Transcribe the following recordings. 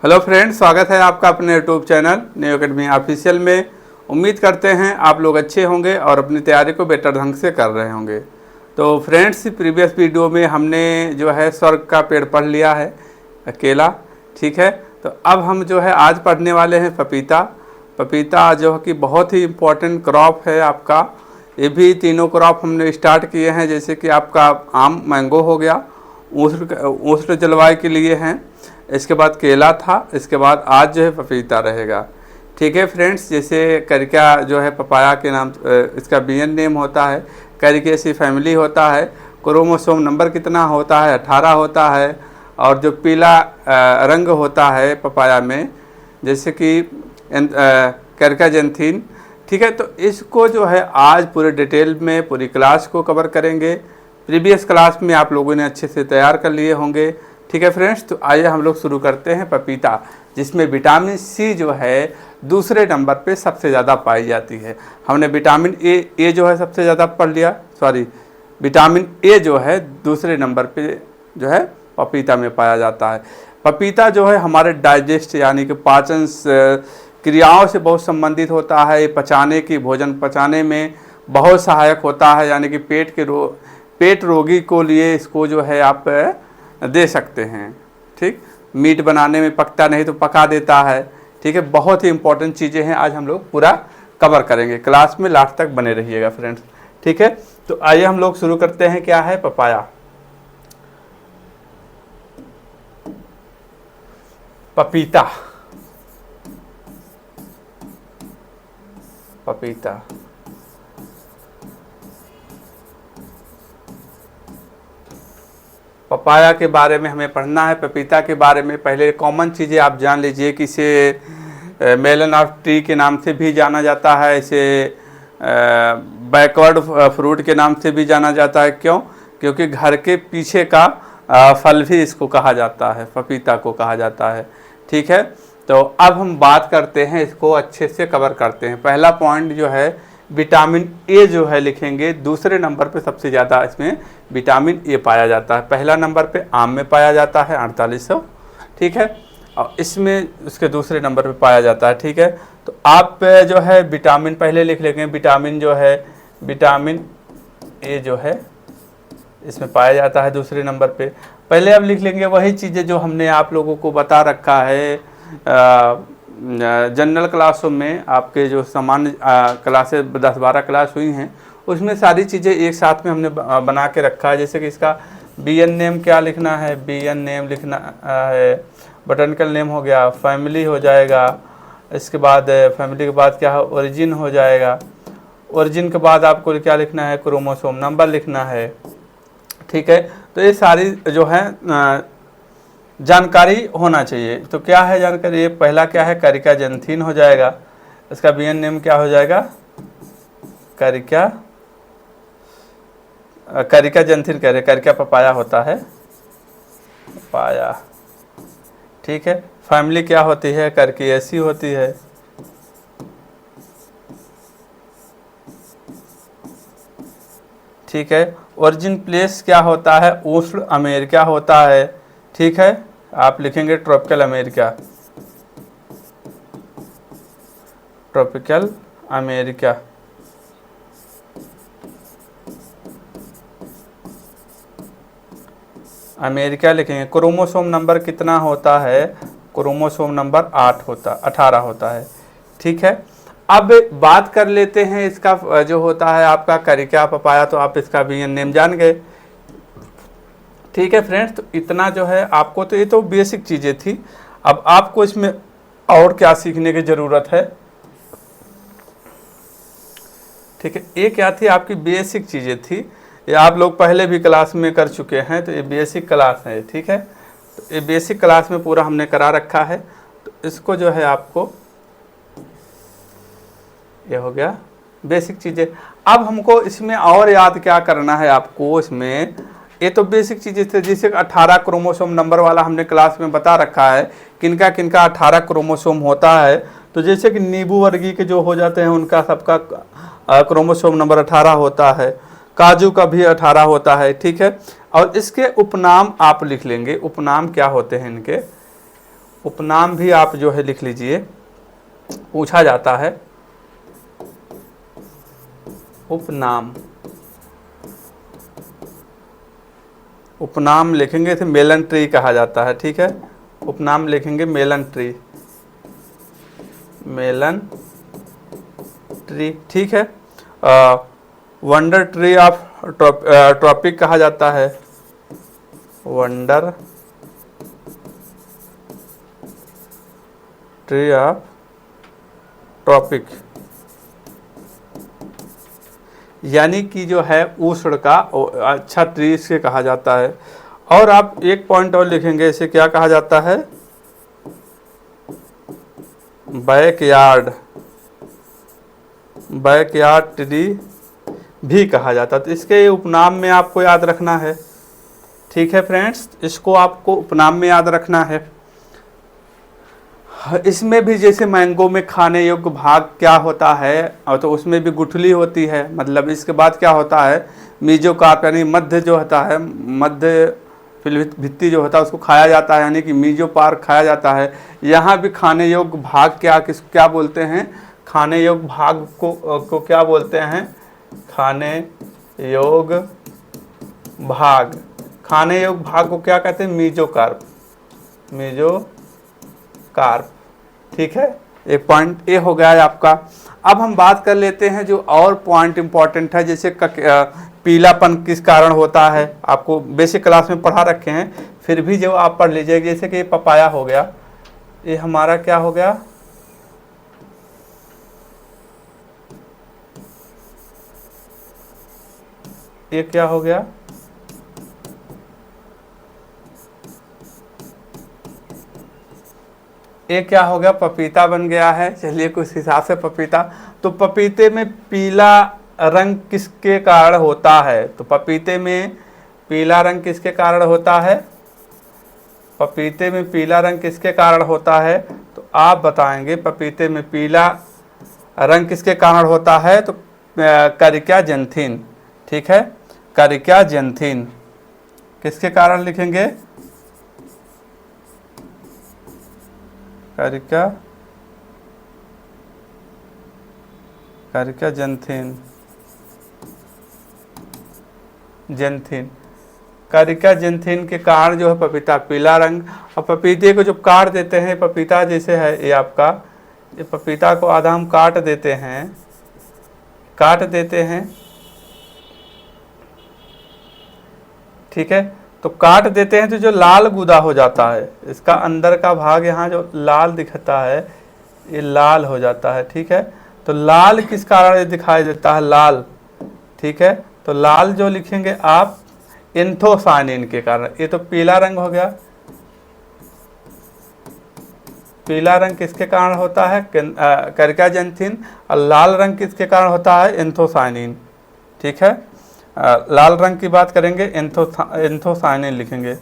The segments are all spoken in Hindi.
हेलो फ्रेंड्स, स्वागत है आपका अपने YouTube channel new academy official में। उम्मीद करते हैं आप लोग अच्छे होंगे और अपनी तैयारी को बेटर ढंग से कर रहे होंगे। तो फ्रेंड्स, प्रीवियस वीडियो में हमने जो है स्वर्ग का पेड़ पढ़ लिया है, केला, ठीक है। तो अब हम जो है आज पढ़ने वाले हैं पपीता। पपीता जो है कि बहुत ही इम्पोर्टेंट क्रॉप है आपका। ये भी तीनों क्रॉप हमने स्टार्ट किए हैं, जैसे कि आपका आम मैंगो हो गया, उष्ण जलवायु के लिए हैं। इसके बाद केला था, इसके बाद आज जो है पपीता रहेगा, ठीक है फ्रेंड्स। जैसे करिका जो है पपाया के नाम, इसका बीएन नेम होता है, करिकेसी फैमिली होता है। क्रोमोसोम नंबर कितना होता है? 18 होता है। और जो पीला रंग होता है पपाया में, जैसे कि कैरकाजेंथीन, ठीक है। तो इसको जो है आज पूरे डिटेल में पूरी क्लास को कवर करेंगे। प्रीवियस क्लास में आप लोगों ने अच्छे से तैयार कर लिए होंगे, ठीक है फ्रेंड्स। तो आइए हम लोग शुरू करते हैं पपीता, जिसमें विटामिन सी जो है दूसरे नंबर पे सबसे ज़्यादा पाई जाती है। हमने विटामिन ए जो है सबसे ज़्यादा पढ़ लिया, विटामिन ए जो है दूसरे नंबर पे जो है पपीता में पाया जाता है। पपीता जो है हमारे डाइजेस्ट यानी कि पाचन क्रियाओं से बहुत संबंधित होता है। पचाने की, भोजन पचाने में बहुत सहायक होता है, यानी कि पेट रोगी को लिए इसको जो है आप दे सकते हैं, ठीक। मीट बनाने में पकता नहीं तो पका देता है, ठीक है। बहुत ही इंपॉर्टेंट चीज़ें हैं, आज हम लोग पूरा कवर करेंगे। क्लास में लास्ट तक बने रहिएगा फ्रेंड्स, ठीक है। तो आइए हम लोग शुरू करते हैं। क्या है पपाया? पपीता, पपीता पपाया के बारे में हमें पढ़ना है। पपीता के बारे में पहले कॉमन चीज़ें आप जान लीजिए कि इसे मेलन ऑफ ट्री के नाम से भी जाना जाता है, इसे बैकवर्ड फ्रूट के नाम से भी जाना जाता है। क्यों? क्योंकि घर के पीछे का फल भी इसको कहा जाता है, पपीता को कहा जाता है, ठीक है। तो अब हम बात करते हैं, इसको अच्छे से कवर करते हैं। पहला पॉइंट जो है विटामिन ए जो है लिखेंगे, दूसरे नंबर पे सबसे ज़्यादा इसमें विटामिन ए पाया जाता है। पहला नंबर पे आम में पाया जाता है 4800, ठीक है। और इसमें उसके दूसरे नंबर पे पाया जाता है, ठीक है। तो आप जो है विटामिन पहले लिख लेंगे। विटामिन जो है विटामिन ए जो है इसमें पाया जाता है दूसरे नंबर पे। पहले अब लिख लेंगे वही चीज़ें जो हमने आप लोगों को बता रखा है जनरल क्लासों में। आपके जो सामान्य क्लासेस 10-12 क्लास हुई हैं, उसमें सारी चीज़ें एक साथ में हमने बना के रखा है। जैसे कि इसका बीएन नेम क्या लिखना है? बीएन नेम लिखना है, बोटैनिकल नेम हो गया, फैमिली हो जाएगा। इसके बाद फैमिली के बाद क्या है? ओरिजिन हो जाएगा। ओरिजिन के बाद आपको क्या लिखना है? क्रोमोसोम नंबर लिखना है, ठीक है। तो ये सारी जो है जानकारी होना चाहिए। तो क्या है जानकारी? ये पहला क्या है? कैरिकाजेंथीन हो जाएगा। इसका बीएन नेम क्या हो जाएगा? कैरिकाजेंथीन कह रहे, कैरिका पपाया होता है, पपाया, ठीक है। फैमिली क्या होती है? कैरकेसी होती है, ठीक है। ओरिजिन प्लेस क्या होता है? उष्ण अमेरिका होता है, ठीक है। आप लिखेंगे tropical America, tropical America, America लिखेंगे। क्रोमोसोम नंबर कितना होता है? क्रोमोसोम नंबर 18 होता है, ठीक है। अब बात कर लेते हैं इसका जो होता है आपका कैरिका पपाया। तो आप इसका भी नेम जान गए, ठीक है फ्रेंड्स। तो इतना जो है आपको, तो ये तो बेसिक चीज़ें थी। अब आपको इसमें और क्या सीखने की ज़रूरत है, ठीक है। ये क्या थी? आपकी बेसिक चीज़ें थी, ये आप लोग पहले भी क्लास में कर चुके हैं। तो ये बेसिक क्लास है, ठीक है। तो ये बेसिक क्लास में पूरा हमने करा रखा है। तो इसको जो है आपको, ये हो गया बेसिक चीज़ें। अब हमको इसमें और याद क्या करना है आपको इसमें? ये तो बेसिक चीज़ें थे, जैसे 18 क्रोमोसोम नंबर वाला हमने क्लास में बता रखा है, किनका किनका 18 क्रोमोसोम होता है। तो जैसे कि नींबू वर्गीय के जो हो जाते हैं उनका सबका क्रोमोसोम नंबर 18 होता है। काजू का भी 18 होता है, ठीक है। और इसके उपनाम आप लिख लेंगे। उपनाम क्या होते हैं इनके? उपनाम भी आप जो है लिख लीजिए, पूछा जाता है। उपनाम, उपनाम लिखेंगे तो मेलन ट्री कहा जाता है, ठीक है। उपनाम लिखेंगे मेलन ट्री, मेलन ट्री, ठीक है। वंडर ट्री ऑफ ट्रॉपिक कहा जाता है, वंडर ट्री ऑफ ट्रॉपिक, यानी कि जो है उष्ण का अच्छा ट्री से कहा जाता है। और आप एक पॉइंट और लिखेंगे, इसे क्या कहा जाता है, बैकयार्ड, बैकयार्ड ट्री भी कहा जाता है। तो इसके उपनाम में आपको याद रखना है, ठीक है फ्रेंड्स, इसको आपको उपनाम में याद रखना है। इसमें भी जैसे मैंगो में खाने योग्य भाग क्या होता है, और तो उसमें भी गुठली होती है, मतलब इसके बाद क्या होता है, मीजोकार्प यानी मध्य जो होता है, मध्य भित्ति जो होता है उसको खाया जाता है, यानी कि मीजोपार्क खाया जाता है। यहाँ भी खाने योग्य भाग क्या बोलते हैं, खाने योग्य भाग को क्या बोलते हैं, खाने योग्य भाग, खाने योग्य भाग को क्या कहते हैं, मीजोकार्प, मीजोकार्प, ठीक है। एक पॉइंट ए हो गया है आपका। अब हम बात कर लेते हैं जो और पॉइंट इंपॉर्टेंट है, जैसे पीलापन किस कारण होता है, आपको बेसिक क्लास में पढ़ा रखे हैं, फिर भी जो आप पढ़ लीजिए। जैसे कि पपाया हो गया, ये हमारा क्या हो गया, ये क्या हो गया, ये क्या हो गया, पपीता बन गया है। चलिए कुछ हिसाब से पपीता, तो पपीते में पीला रंग किसके कारण होता है, तो पपीते में पीला रंग किसके कारण होता है, पपीते में पीला रंग किसके कारण होता है, तो आप बताएंगे पपीते में पीला रंग किसके कारण होता है, तो करिका जेंथिन, ठीक है, करिका जेंथिन किसके कारण लिखेंगे, करिका जेंथिन, करिका जेंथिन के कारण जो है पपीता पीला रंग। और पपीते को जब काट देते हैं, पपीता जैसे है ये आपका, ये पपीता को आधा हम काट देते हैं, ठीक है, तो काट देते हैं तो जो लाल गुदा हो जाता है, इसका अंदर का भाग यहाँ जो लाल दिखता है, ये लाल हो जाता है, ठीक है। तो लाल किस कारण ये दिखाई देता है, लाल, ठीक है, तो लाल जो लिखेंगे आप एंथोसायनिन के कारण। ये तो पीला रंग हो गया, पीला रंग किसके कारण होता है, करिका जेंथिन, और लाल रंग किसके कारण होता है, एंथोसायनिन, ठीक है। लाल रंग की बात करेंगे, एंथोसायनिन लिखेंगे,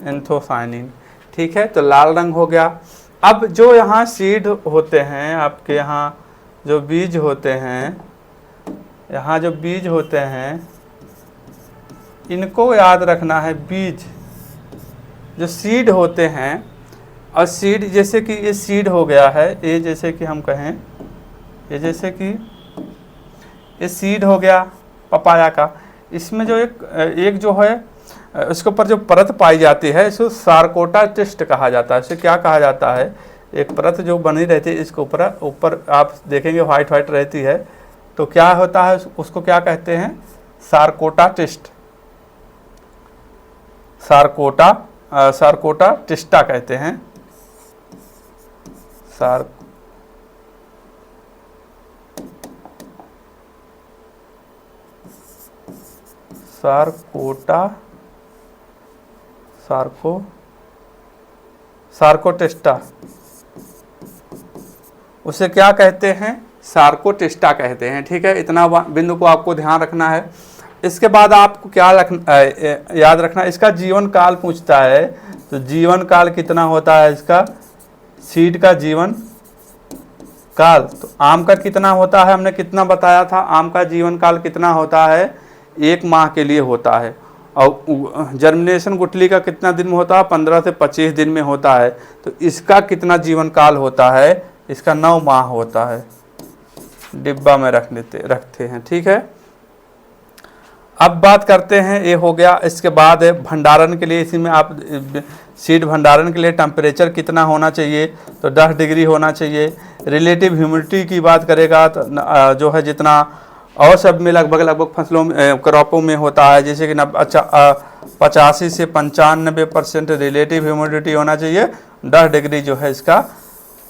एंथोसायनिन, ठीक है। तो लाल रंग हो गया। अब जो यहाँ सीड होते हैं, आपके यहाँ जो बीज होते हैं, यहाँ जो बीज होते हैं, इनको याद रखना है। बीज जो सीड होते हैं, और सीड जैसे कि ये सीड हो गया है, ये जैसे कि हम कहें, ये जैसे कि ये सीड हो गया पपाया का, इसमें जो एक जो है उसके ऊपर जो परत पाई जाती है, इसको सारकोटा टेस्ट कहा जाता है। इसे क्या कहा जाता है, एक परत जो बनी रहती है, इसके ऊपर आप देखेंगे व्हाइट व्हाइट रहती है, तो क्या होता है, उसको क्या कहते हैं, सारकोटा टेस्ट, सारकोटा टेस्टा कहते हैं, सार्कोटेस्टा, उसे क्या कहते हैं, सार्कोटेस्टा कहते हैं, ठीक है। इतना बिंदु को आपको ध्यान रखना है। इसके बाद आपको क्या याद रखना, इसका जीवन काल पूछता है, तो जीवन काल कितना होता है इसका, सीड का जीवन काल। तो आम का कितना होता है, हमने कितना बताया था, आम का जीवन काल कितना होता है, 1 माह के लिए होता है। और जर्मिनेशन गुठली का कितना दिन में होता है? 15 से 25 दिन में होता है। तो इसका कितना जीवन काल होता है? इसका 9 माह होता है। डिब्बा में रखते हैं, ठीक है। अब बात करते हैं, ये हो गया। इसके बाद है भंडारण के लिए, इसी में आप सीड भंडारण के लिए टेम्परेचर कितना होना चाहिए? तो 10 डिग्री होना चाहिए। रिलेटिव ह्यूमिडिटी की बात करेगा तो जो है जितना और सब में लगभग फसलों में क्रॉपों में होता है, जैसे कि 85 से 95% रिलेटिव ह्यूमिडिटी होना चाहिए। 10 डिग्री जो है इसका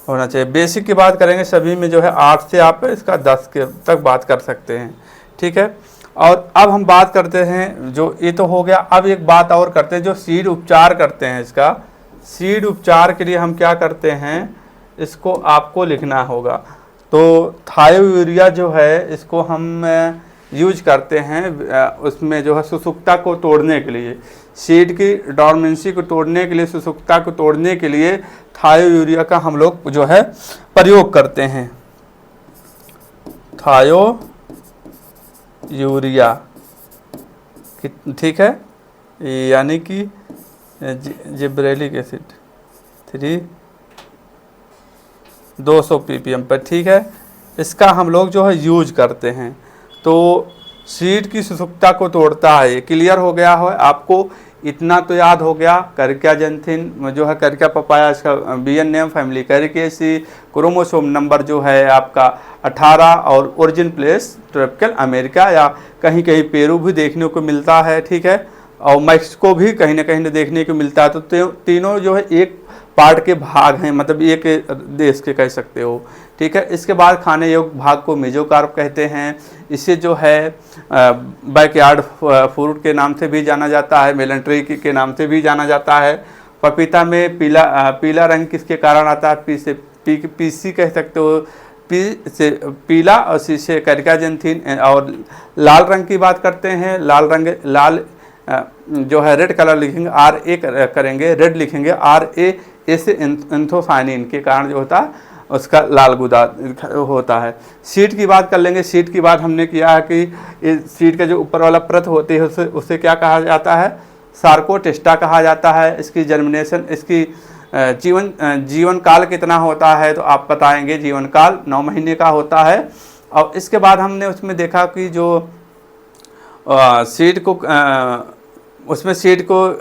होना चाहिए। बेसिक की बात करेंगे सभी में जो है 8 से आप इसका 10 के तक बात कर सकते हैं, ठीक है। और अब हम बात करते हैं, जो ये तो हो गया। अब एक बात और करते हैं, जो सीड उपचार करते हैं इसका, सीड उपचार के लिए हम क्या करते हैं, इसको आपको लिखना होगा। तो थायो यूरिया जो है इसको हम यूज करते हैं उसमें जो है सुसुकता को तोड़ने के लिए, सीड की डॉर्मेंसी को तोड़ने के लिए, सुसुकता को तोड़ने के लिए थायो यूरिया का हम लोग जो है प्रयोग करते हैं। थायो यूरिया, ठीक है, यानी कि जिब्रेलिक एसिड 200 ppm पर, ठीक है। इसका हम लोग जो है यूज करते हैं। तो सीड की सुसुकता को तोड़ता है। क्लियर हो गया है आपको? इतना तो याद हो गया। कैरिकाजेंथिन जो है कैरिका पपाया, इसका BN name family Caricaceae, chromosome number जो है आपका 18 और ओरिजिन प्लेस ट्रॉपिकल अमेरिका या कहीं कहीं पेरू भी देखने को मिलता है, ठीक है। और मैक्सिको भी कहीं ना कहीं देखने को मिलता है। तो तीनों जो है एक पार्ट के भाग हैं, मतलब एक देश के कह सकते हो, ठीक है। इसके बाद खाने योग्य भाग को मेजोकार्प कहते हैं। इसे जो है बैकयार्ड फ्रूट के नाम से भी जाना जाता है, मेलन ट्री के नाम से भी जाना जाता है। पपीता में पीला रंग किसके कारण आता है? पीसी कह सकते हो, पी से पीला, और सी से कैरिकाजेंथिन। और लाल रंग की बात करते हैं, लाल जो है रेड कलर लिखेंगे, RA करेंगे, रेड लिखेंगे, RA से एंथोसाइनिन के कारण जो होता है उसका लाल गुदा होता है। सीड की बात कर लेंगे। सीड की बात हमने किया है कि इस सीड का जो ऊपर वाला परत होती है उसे क्या कहा जाता है? सार्कोटेस्टा कहा जाता है। इसकी जर्मिनेशन, इसकी जीवन काल कितना होता है? तो आप बताएंगे जीवन काल 9 महीने का होता है। और इसके बाद हमने उसमें देखा कि जो सीड को उसमें सीड को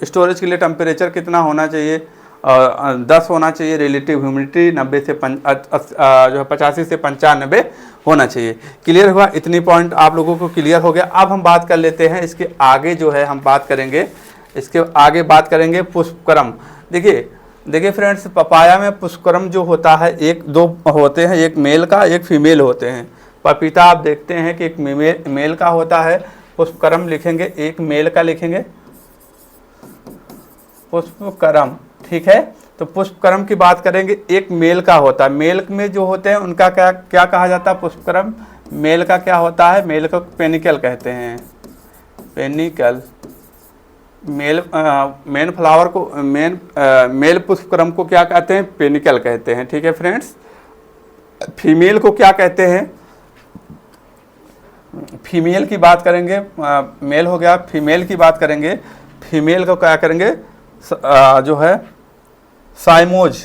स्टोरेज के लिए टेम्परेचर कितना होना चाहिए? 10 होना चाहिए। रिलेटिव ह्यूमिडिटी 85 से 95 होना चाहिए। क्लियर हुआ? इतनी पॉइंट आप लोगों को क्लियर हो गया। अब हम बात कर लेते हैं इसके आगे जो है हम बात करेंगे, इसके आगे बात करेंगे पुष्पक्रम। देखिए फ्रेंड्स, पपाया में पुष्पक्रम जो होता है, 1-2 होते हैं, एक मेल का एक फीमेल होते हैं। पपीता आप देखते हैं कि एक मेल का होता है, पुष्पक्रम लिखेंगे, एक मेल का लिखेंगे पुष्पक्रम, ठीक है। तो पुष्पक्रम की बात करेंगे, एक मेल का होता है। मेल में जो होते हैं उनका क्या कहा जाता है? पुष्पक्रम। मेल का क्या होता है? मेल को पेनिकल कहते हैं, पेनिकल। मेन फ्लावर को मेल पुष्पक्रम को क्या कहते हैं? पेनिकल कहते हैं, ठीक है फ्रेंड्स। फीमेल को क्या कहते हैं? फीमेल की बात करेंगे, मेल हो गया, फीमेल की बात करेंगे, फीमेल को क्या करेंगे? जो है साइमोज,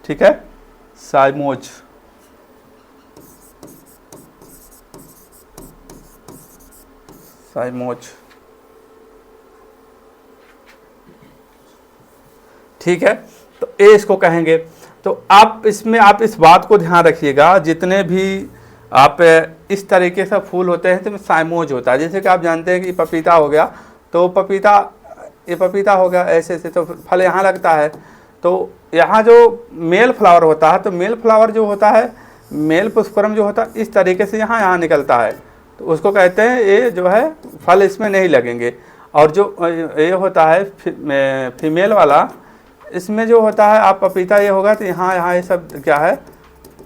ठीक है, साइमोज। साइमोज, ठीक है। तो ए इसको कहेंगे। तो आप इसमें आप इस बात को ध्यान रखिएगा, जितने भी आप इस तरीके से फूल होते हैं तो साइमोज होता है। जैसे कि आप जानते हैं कि पपीता हो गया, तो ये पपीता हो गया, ऐसे तो फल यहाँ लगता है। तो यहाँ जो मेल फ्लावर होता है, तो मेल फ्लावर जो होता है, मेल पुष्पक्रम जो होता है, इस तरीके से यहाँ निकलता है, तो उसको कहते हैं ये जो है फल इसमें नहीं लगेंगे। और जो ये होता है फीमेल वाला, इसमें जो होता है आप पपीता ये होगा तो यहाँ ये सब क्या है?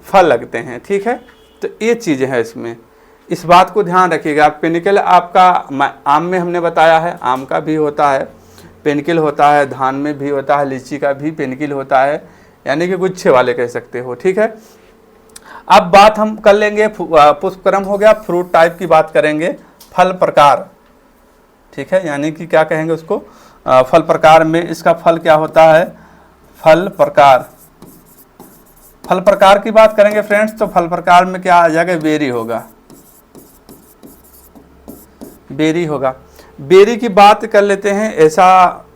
फल लगते हैं, ठीक है। तो ये चीज़ें हैं इसमें, इस बात को ध्यान रखिएगा। पेनिकल आपका आम में हमने बताया है, आम का भी होता है पेनिकल होता है, धान में भी होता है, लीची का भी पेनिकल होता है, यानी कि गुच्छे वाले कह सकते हो, ठीक है। अब बात हम कर लेंगे, पुष्पक्रम हो गया, फ्रूट टाइप की बात करेंगे, फल प्रकार। ठीक है, यानी कि क्या कहेंगे उसको, फल प्रकार में इसका फल क्या होता है, फल प्रकार। फल प्रकार की बात करेंगे फ्रेंड्स, तो फल प्रकार में क्या आ जाएगा, बेरी होगा, बेरी होगा। बेरी की बात कर लेते हैं, ऐसा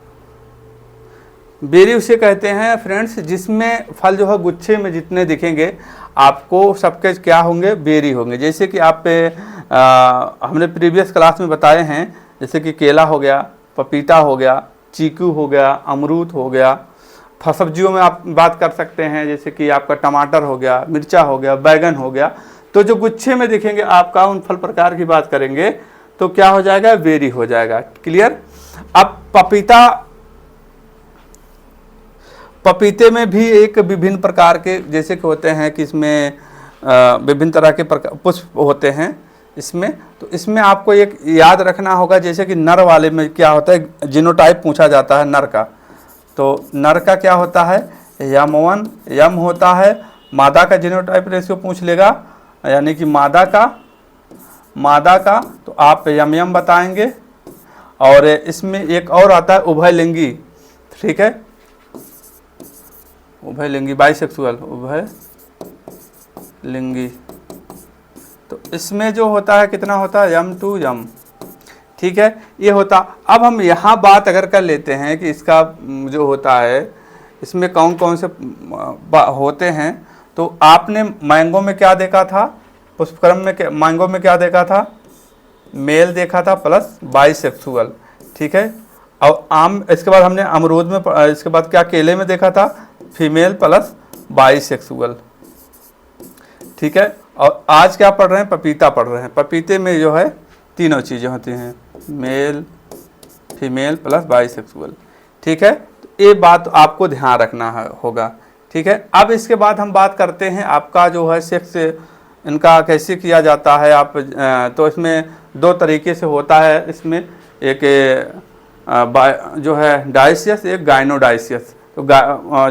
बेरी उसे कहते हैं फ्रेंड्स जिसमें फल जो है गुच्छे में जितने दिखेंगे आपको सबके क्या होंगे, बेरी होंगे। जैसे कि आप हमने प्रीवियस क्लास में बताए हैं, जैसे कि केला हो गया, पपीता हो गया, चीकू हो गया, अमरूद हो गया। सब्जियों में आप बात कर सकते हैं, जैसे कि आपका टमाटर हो गया, मिर्चा हो गया, बैगन हो गया। तो जो गुच्छे में दिखेंगे आपका उन फल प्रकार की बात करेंगे तो क्या हो जाएगा, बेरी हो जाएगा। क्लियर। अब पपीते में भी एक विभिन्न प्रकार के जैसे कि होते हैं कि इसमें विभिन्न तरह के पुष्प होते हैं इसमें। तो इसमें आपको एक याद रखना होगा, जैसे कि नर वाले में क्या होता है, जीनोटाइप पूछा जाता है नर का। तो नर का क्या होता है, यम1 यम होता है। मादा का जीनोटाइप रेशियो पूछ लेगा, यानी कि मादा का तो आप यम बताएंगे। और इसमें एक और आता है उभयलिंगी, ठीक है, उभयलिंगी बाइसेक्सुअल, उभयलिंगी। तो इसमें जो होता है कितना होता है, यम2 यम, ठीक है, ये होता। अब हम यहाँ बात अगर कर लेते हैं कि इसका जो होता है इसमें कौन कौन से होते हैं। तो आपने मैंगो में क्या देखा था, पुष्पक्रम में मैंगो में क्या देखा था, मेल देखा था प्लस बाइसेक्सुअल, ठीक है। और आम, इसके बाद हमने अमरूद में, इसके बाद क्या केले में देखा था, फीमेल प्लस बाइसेक्सुअल, ठीक है। और आज क्या पढ़ रहे हैं, पपीता पढ़ रहे हैं। पपीते में जो है तीनों चीज़ें होती हैं, मेल फीमेल प्लस बाइसेक्सुअल, ठीक है। तो ये बात आपको ध्यान रखना होगा, ठीक है। अब इसके बाद हम बात करते हैं आपका जो है सेक्स इनका कैसे किया जाता है। आप तो इसमें दो तरीके से होता है, इसमें एक जो है डायसियस, एक गाइनोडायसियस। तो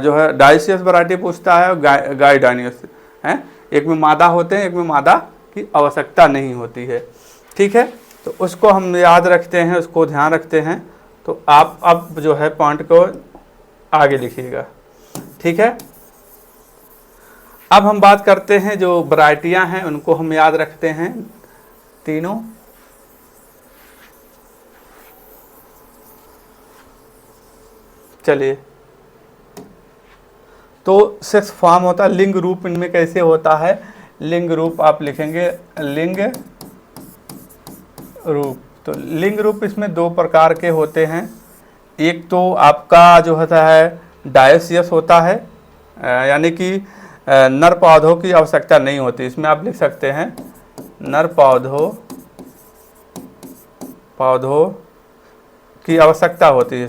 जो है डायसियस वैरायटी पूछता है, गाइडानियस है। एक में मादा होते हैं, एक में मादा की आवश्यकता नहीं होती है, ठीक है। तो उसको हम याद रखते हैं, उसको ध्यान रखते हैं। तो आप अब जो है पॉइंट को आगे लिखिएगा, ठीक है। अब हम बात करते हैं जो वैरायटियां हैं उनको हम याद रखते हैं तीनों। चलिए, तो सेक्स फॉर्म होता है, लिंग रूप इनमें कैसे होता है, लिंग रूप आप लिखेंगे लिंग रूप। तो लिंग रूप इसमें दो प्रकार के होते हैं। एक तो आपका जो होता है डायसियस होता है, यानी कि नर पौधों की आवश्यकता नहीं होती। इसमें आप लिख सकते हैं नर पौधों की आवश्यकता होती है।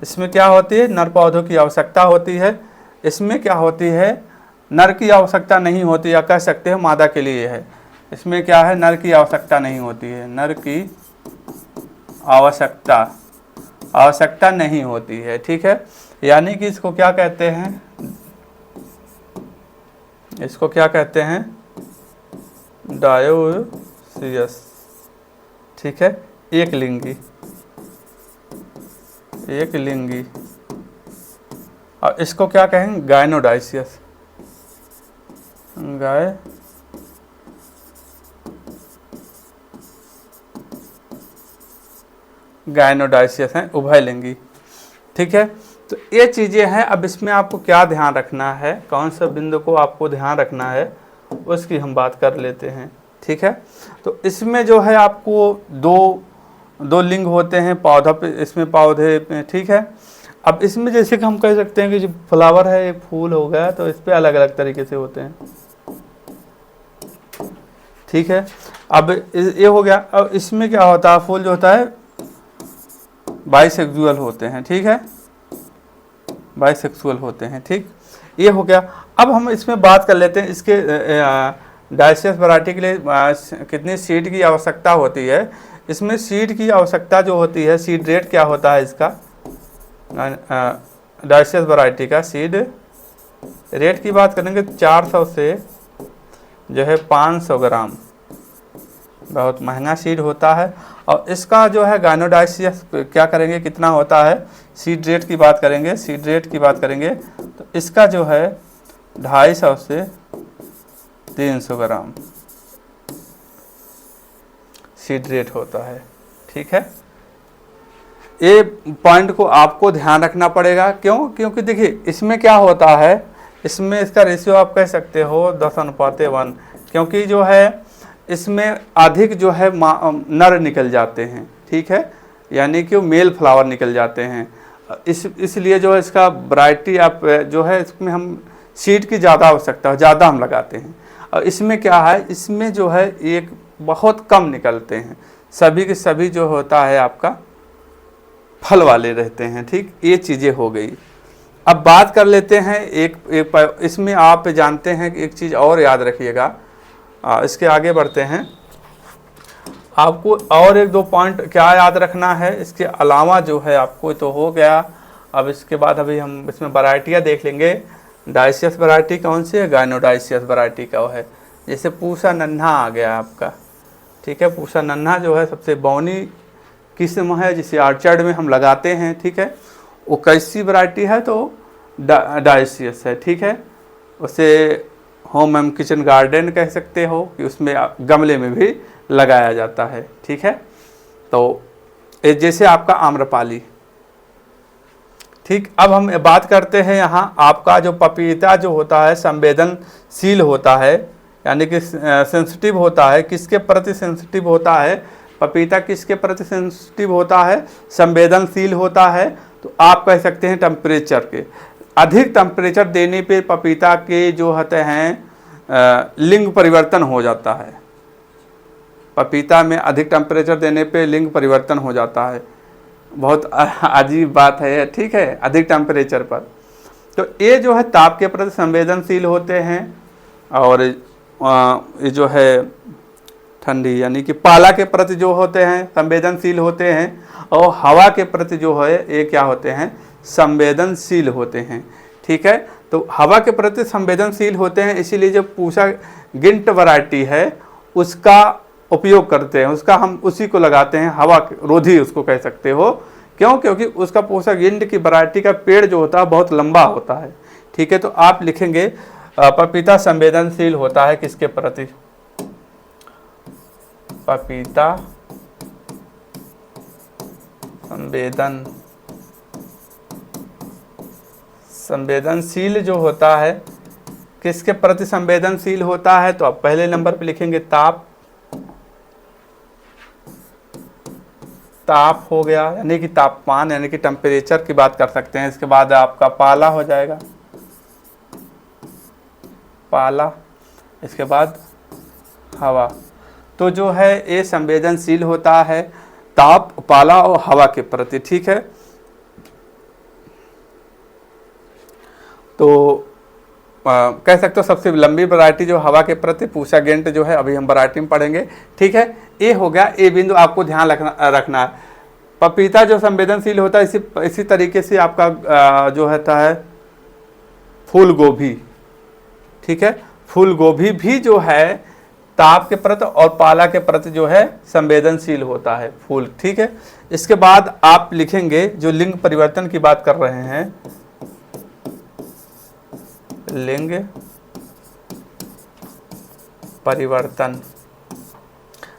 इसमें क्या होती है, नर पौधों की आवश्यकता होती है। इसमें क्या होती है, नर की आवश्यकता नहीं होती, या कह सकते हैं मादा के लिए है। इसमें क्या है, नर की आवश्यकता नहीं होती है, नर की आवश्यकता नहीं होती है, ठीक है। यानी कि इसको क्या कहते हैं, इसको क्या कहते हैं, डायोसियस, ठीक है, एक लिंगी। और इसको क्या कहेंगे, गाइनोडायसियस, गाइनोडायसियस है, उभयलिंगी, ठीक है। तो ये चीज़ें हैं। अब इसमें आपको क्या ध्यान रखना है, कौन सा बिंदु को आपको ध्यान रखना है उसकी हम बात कर लेते हैं, ठीक है। तो इसमें जो है आपको दो लिंग होते हैं पौधा पे, इसमें पौधे पे, ठीक है। अब इसमें जैसे कि हम कह सकते हैं कि जो फ्लावर है एक फूल हो गया, तो इस पे अलग अलग तरीके से होते हैं, ठीक है। अब ये हो गया। अब इसमें क्या होता है, फूल जो होता है बाइसेक्सुअल होते हैं, ठीक है, बाइसेक्सुअल होते हैं, ठीक, ये हो गया। अब हम इसमें बात कर लेते हैं इसके डायसियस वैरायटी के लिए कितनी सीड की आवश्यकता होती है। इसमें सीड की आवश्यकता जो होती है, सीड रेट क्या होता है इसका, डायसियस वैरायटी का सीड रेट की बात करेंगे 400 से जो है 500 ग्राम, बहुत महंगा सीड होता है। और इसका जो है गायनोडाइसियस क्या करेंगे, कितना होता है, सीड रेट की बात करेंगे, सीड रेट की बात करेंगे तो इसका जो है 250 से 300 ग्राम सीड रेट होता है। ठीक है, ये पॉइंट को आपको ध्यान रखना पड़ेगा। क्यों? क्योंकि देखिए इसमें क्या होता है, इसमें इसका रेशियो आप कह सकते हो 10:1, क्योंकि जो है इसमें अधिक जो है नर निकल जाते हैं। ठीक है, यानी कि मेल फ्लावर निकल जाते हैं। इसलिए जो है इसका वैरायटी आप जो है इसमें हम सीड की ज़्यादा आवश्यकता है, ज़्यादा हम लगाते हैं। और इसमें क्या है, इसमें जो है एक बहुत कम निकलते हैं, सभी के सभी जो होता है आपका फल वाले रहते हैं। ठीक, ये चीज़ें हो गई। अब बात कर लेते हैं एक इसमें आप जानते हैं कि एक चीज़ और याद रखिएगा, इसके आगे बढ़ते हैं। आपको और एक दो पॉइंट क्या याद रखना है, इसके अलावा जो है आपको तो हो गया। अब इसके बाद अभी हम इसमें वैरायटियाँ देख लेंगे। डाइसियस वैरायटी कौन सी है, गायनोडाइसियस वैरायटी का है। जैसे पूसा नन्हा आ गया आपका। ठीक है, पूसा नन्हा जो है सबसे बौनी किस्म है, जिसे आर्चर्ड में हम लगाते हैं। ठीक है, वो कैसी वैरायटी है, तो डाइसियस है। ठीक है, उसे होम एंड किचन गार्डन कह सकते हो कि उसमें गमले में भी लगाया जाता है। ठीक है, तो जैसे आपका आम्रपाली। ठीक, अब हम बात करते हैं यहाँ आपका जो पपीता जो होता है संवेदनशील होता है, यानी कि सेंसिटिव होता है। किसके प्रति सेंसिटिव होता है पपीता, किसके प्रति सेंसिटिव होता है, संवेदनशील होता है। तो आप कह सकते हैं टेम्परेचर के। अधिक टेम्परेचर देने पे पपीता के जो होते हैं लिंग परिवर्तन हो जाता है। पपीता में अधिक टेम्परेचर देने पे लिंग परिवर्तन हो जाता है। बहुत अजीब बात है। ठीक है, अधिक टेम्परेचर पर तो ये जो है ताप के प्रति संवेदनशील होते हैं। और ये जो है ठंडी यानी कि पाला के प्रति जो होते हैं संवेदनशील होते हैं। और हवा के प्रति जो है ये क्या होते हैं, संवेदनशील होते हैं। ठीक है, तो हवा के प्रति संवेदनशील होते हैं, इसीलिए जो पूसा गिंट वैरायटी है उसका उपयोग करते हैं, उसका हम उसी को लगाते हैं, हवा रोधी उसको कह सकते हो। क्यों? क्योंकि उसका पूसा गिंट की वैरायटी का पेड़ जो होता है बहुत लंबा होता है। ठीक है, तो आप लिखेंगे पपीता संवेदनशील होता है किसके प्रति, पपीता संवेदनशील जो होता है किसके प्रति संवेदनशील होता है, तो आप पहले नंबर पे लिखेंगे ताप। ताप हो गया यानी कि तापमान, यानी कि टेम्परेचर की बात कर सकते हैं। इसके बाद आपका पाला हो जाएगा, पाला। इसके बाद हवा। तो जो है ये संवेदनशील होता है ताप, पाला और हवा के प्रति। ठीक है, तो कह सकते हो सबसे लंबी वैरायटी जो हवा के प्रति पूसा गेंट जो है, अभी हम वैरायटी में पढ़ेंगे। ठीक है, ये हो गया, ये बिंदु आपको ध्यान रखना है। पपीता जो संवेदनशील होता है इसी तरीके से आपका जो होता है फूल गोभी। ठीक है, फूल गोभी भी जो है ताप के प्रति और पाला के प्रति जो है संवेदनशील होता है फूल। ठीक है, इसके बाद आप लिखेंगे जो लिंग परिवर्तन की बात कर रहे हैं, लिंग परिवर्तन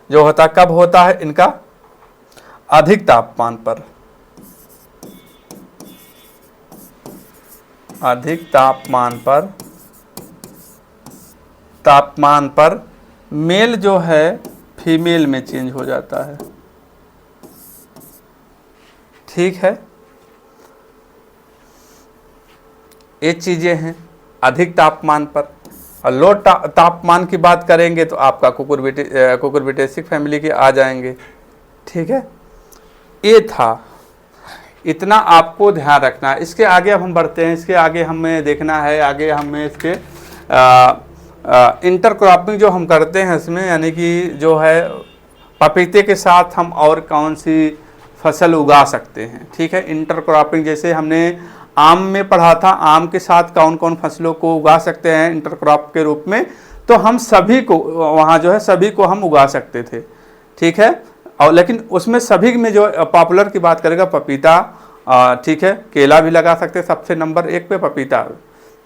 जो होता कब होता है इनका, अधिक तापमान पर। अधिक तापमान पर मेल जो है फीमेल में चेंज हो जाता है। ठीक है, ये चीजें हैं अधिक तापमान पर। और लो तापमान की बात करेंगे तो आपका कुकुरबिटेसी फैमिली के आ जाएंगे। ठीक है, ये था, इतना आपको ध्यान रखना है। इसके आगे अब हम बढ़ते हैं। इसके आगे हमें देखना है, आगे हमें इसके इंटरक्रॉपिंग जो हम करते हैं इसमें, यानी कि जो है पपीते के साथ हम और कौन सी फसल उगा सकते हैं। ठीक है, इंटरक्रॉपिंग जैसे हमने आम में पढ़ा था, आम के साथ कौन कौन फसलों को उगा सकते हैं इंटरक्रॉप के रूप में, तो हम सभी को वहाँ जो है सभी को हम उगा सकते थे। ठीक है। और लेकिन उसमें सभी में जो पॉपुलर की बात करेगा पपीता, ठीक है, केला भी लगा सकते हैं, सबसे नंबर 1 पे पपीता,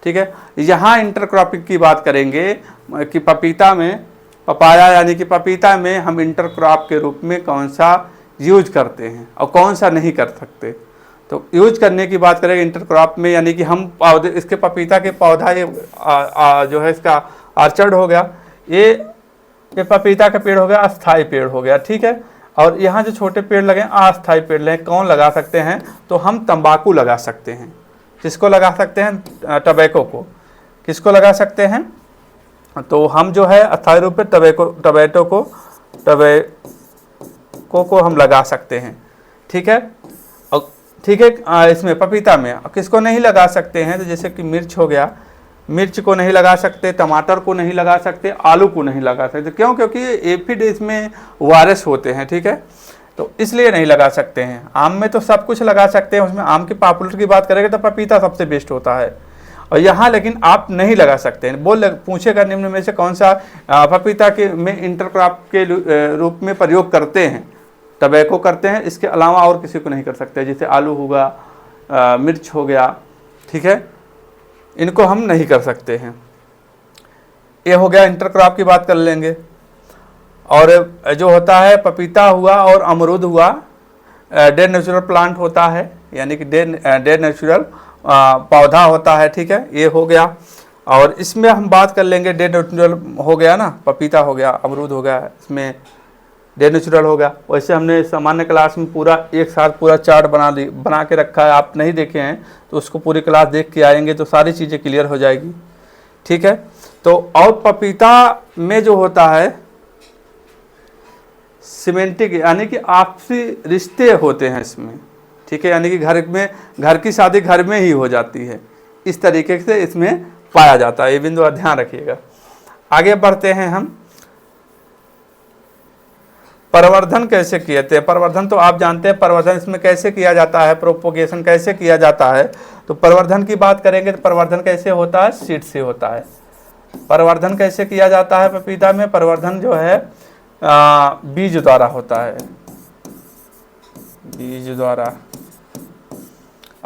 ठीक है। यहाँ इंटरक्रॉपिंग की बात करेंगे कि पपीता में, पपाया यानी कि पपीता में हम इंटरक्रॉप के रूप में कौन सा यूज करते हैं और कौन सा नहीं कर सकते। तो यूज करने की बात करेंगे इंटरक्रॉप में, यानी कि हम पौधे, इसके पपीता के पौधा ये जो है इसका आर्चर्ड हो गया, ये पपीता का पेड़ हो गया, अस्थाई पेड़ हो गया, ठीक है। और यहाँ जो छोटे पेड़ लगे अस्थाई पेड़ लगे, कौन लगा सकते हैं, तो हम तंबाकू लगा सकते हैं। किसको लगा सकते हैं, टबैको को। किसको लगा सकते हैं, तो हम जो है अस्थाई रूप में टबैको को हम लगा सकते हैं, ठीक है। और ठीक है, इसमें पपीता में किसको नहीं लगा सकते हैं, तो जैसे कि मिर्च हो गया, मिर्च को नहीं लगा सकते, टमाटर को नहीं लगा सकते, आलू को नहीं लगा सकते। क्यों? क्योंकि एफिड इसमें वायरस होते हैं, ठीक है, तो इसलिए नहीं लगा सकते हैं। आम में तो सब कुछ लगा सकते हैं, उसमें आम की पॉपुलर की बात करेंगे तो पपीता सबसे बेस्ट होता है। और यहाँ लेकिन आप नहीं लगा सकते हैं। पूछेगा निम्न में से कौन सा पपीता के में इंटरक्रॉप के रूप में प्रयोग करते हैं, टबैको करते हैं, इसके अलावा और किसी को नहीं कर सकते। जैसे आलू होगा, मिर्च हो गया, ठीक है, इनको हम नहीं कर सकते हैं। ये हो गया इंटरक्रॉप की बात कर लेंगे। और जो होता है पपीता हुआ और अमरूद हुआ, डेड नेचुरल प्लांट होता है, यानी कि डेड नेचुरल पौधा होता है, ठीक है, ये हो गया। और इसमें हम बात कर लेंगे, डेड नेचुरल हो गया ना, पपीता हो गया, अमरूद हो गया, इसमें डेड नेचुरल हो गया। वैसे हमने सामान्य क्लास में पूरा एक साथ पूरा चार्ट बना के रखा है, आप नहीं देखे हैं तो उसको पूरी क्लास देख के आएंगे तो सारी चीज़ें क्लियर हो जाएगी, ठीक है। तो और पपीता में जो होता है सिमेंटिक, यानी कि आपसी रिश्ते होते हैं इसमें, ठीक है, यानी कि घर की शादी घर में ही हो जाती है, इस तरीके से इसमें पाया जाता है। ये बिंदु ध्यान रखिएगा। आगे बढ़ते हैं हम। प्रवर्धन कैसे किए थे? प्रवर्धन तो आप जानते हैं, प्रवर्धन इसमें कैसे किया जाता है, प्रोपोगेशन कैसे किया जाता है। तो प्रवर्धन की बात करेंगे तो प्रवर्धन कैसे होता है, सीड से होता है। प्रवर्धन कैसे किया जाता है पपीता में? प्रवर्धन जो है बीज द्वारा होता है, बीज द्वारा।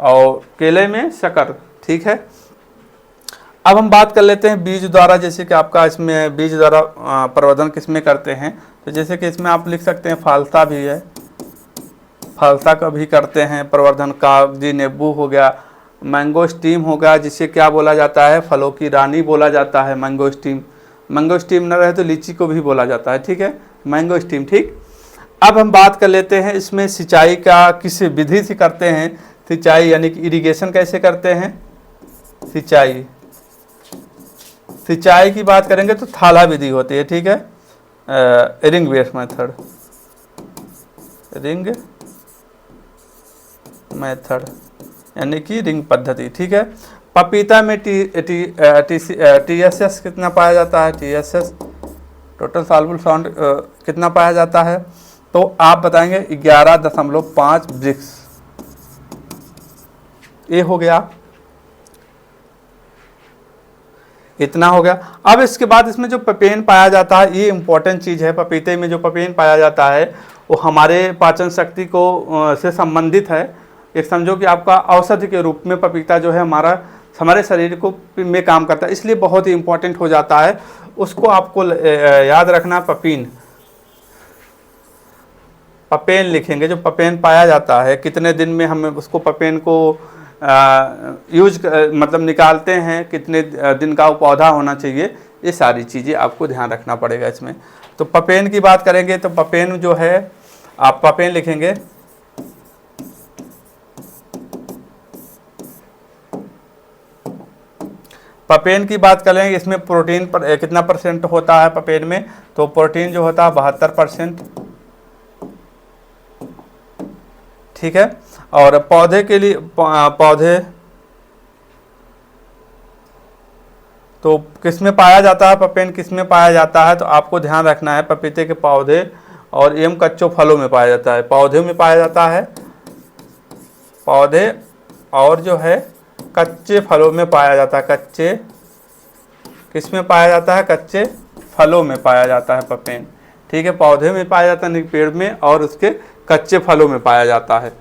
और केले में शक्कर, ठीक है। अब हम बात कर लेते हैं बीज द्वारा, जैसे कि आपका इसमें बीज द्वारा प्रवर्धन किसमें करते हैं, तो जैसे कि इसमें आप लिख सकते हैं फालसा भी है, फालसा का भी करते हैं प्रवर्धन। कागजी नींबू हो गया, मैंगो स्टीम हो गया, जिसे क्या बोला जाता है, फलों की रानी बोला जाता है मैंगो स्टीम। मैंगो स्टीम न रहे तो लीची को भी बोला जाता है, ठीक है, मैंगो स्टीम, ठीक। अब हम बात कर लेते हैं इसमें सिंचाई का किस विधि से करते हैं। सिंचाई यानी कि इरिगेशन कैसे करते हैं, सिंचाई की बात करेंगे तो थाला विधि होती है, ठीक है, ring based method, ring method यानी कि रिंग पद्धति, ठीक है। पपीता में TSS कितना पाया जाता है, TSS टोटल सॉल्युबल साउंड कितना पाया जाता है, तो आप बताएंगे 11.5 ब्रिक्स, ये हो गया, इतना हो गया। अब इसके बाद इसमें जो पपेन पाया जाता है, ये इंपॉर्टेंट चीज़ है। पपीते में जो पपेन पाया जाता है वो हमारे पाचन शक्ति को से संबंधित है। एक समझो कि आपका औषधि के रूप में पपीता जो है हमारे शरीर को में काम करता है, इसलिए बहुत ही इंपॉर्टेंट हो जाता है। उसको आपको याद रखना, पपेन लिखेंगे। जो पपेन पाया जाता है, कितने दिन में हम उसको पपेन को मतलब निकालते हैं, कितने दिन का वो पौधा होना चाहिए, ये सारी चीज़ें आपको ध्यान रखना पड़ेगा इसमें। तो पपेन की बात करेंगे तो पपेन जो है, आप पपेन लिखेंगे, पपेन की बात करेंगे, इसमें प्रोटीन कितना परसेंट होता है पपेन में, तो प्रोटीन जो होता है 72%, ठीक है। और पौधे के लिए पौधे तो किसमें पाया जाता है, पपेन किसमें पाया जाता है, तो आपको ध्यान रखना है पपीते के पौधे और एवं कच्चों फलों में पाया जाता है। पौधे में पाया जाता है, पौधे और जो है कच्चे फलों में पाया जाता है। कच्चे किसमें पाया जाता है, कच्चे फलों में पाया जाता है पपेन, ठीक है, पौधे में पाया जाता है, पेड़ में, और उसके कच्चे फलों में पाया जाता है।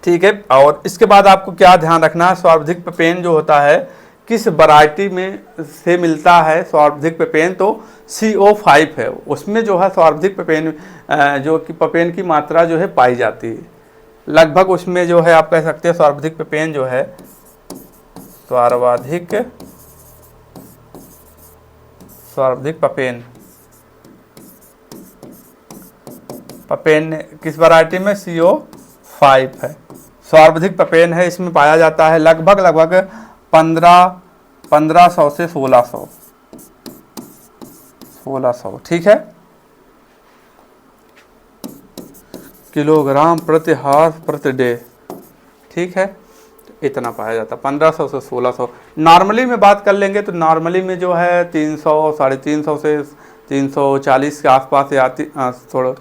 ठीक है, और इसके बाद आपको क्या ध्यान रखना है, सर्वाधिक पेपेन जो होता है किस वैरायटी में से मिलता है सर्वाधिक पेपेन, तो CO5 है, उसमें जो है सर्वाधिक पेपेन जो कि पेपेन की मात्रा जो है पाई जाती है। लगभग उसमें जो है आप कह सकते हैं सर्वाधिक पेपेन जो है, सर्वाधिक पेपेन किस वैरायटी में, CO5 है, सर्वाधिक पेपेन है, इसमें पाया जाता है लगभग 1500 से 1600, ठीक है, किलोग्राम प्रति हार्स प्रति डे। ठीक है, इतना पाया जाता है 1500 से 1600। नॉर्मली में बात कर लेंगे तो नॉर्मली में जो है 300 350 से 340 के आसपास या थोड़ा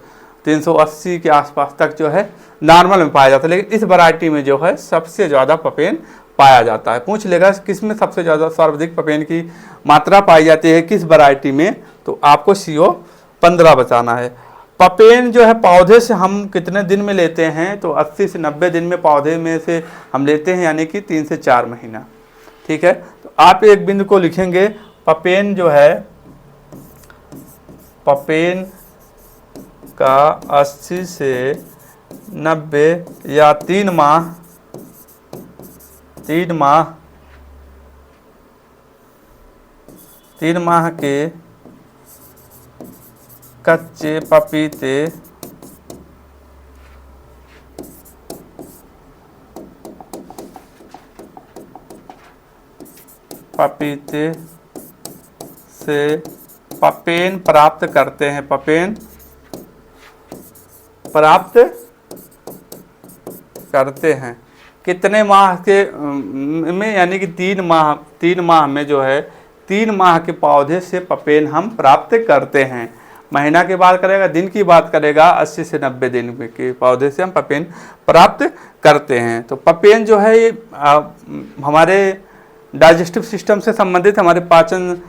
380 के आसपास तक जो है नॉर्मल में पाया जाता है, लेकिन इस वैरायटी में जो है सबसे ज़्यादा पेपेन पाया जाता है। पूछ लेगा किस में सबसे ज़्यादा सर्वाधिक पेपेन की मात्रा पाई जाती है किस वैरायटी में, तो आपको CO15 बताना है। पेपेन जो है पौधे से हम कितने दिन में लेते हैं, तो 80 से 90 दिन में पौधे में से हम लेते हैं, यानी कि 3 से 4 महीना। ठीक है, तो आप एक बिंदु को लिखेंगे, पेपेन जो है, पेपेन का 80 से 90 या 3 माह के कच्चे पपीते से पेपेन प्राप्त करते हैं, पेपेन प्राप्त करते हैं। कितने माह के में, यानी कि 3 माह में जो है 3 माह के पौधे से पेपेन हम प्राप्त करते हैं। महीना की बात करेगा, दिन की बात करेगा, 80 से 90 दिन के पौधे से हम पेपेन प्राप्त करते हैं। तो पेपेन जो है ये हमारे डाइजेस्टिव सिस्टम से संबंधित, हमारे पाचन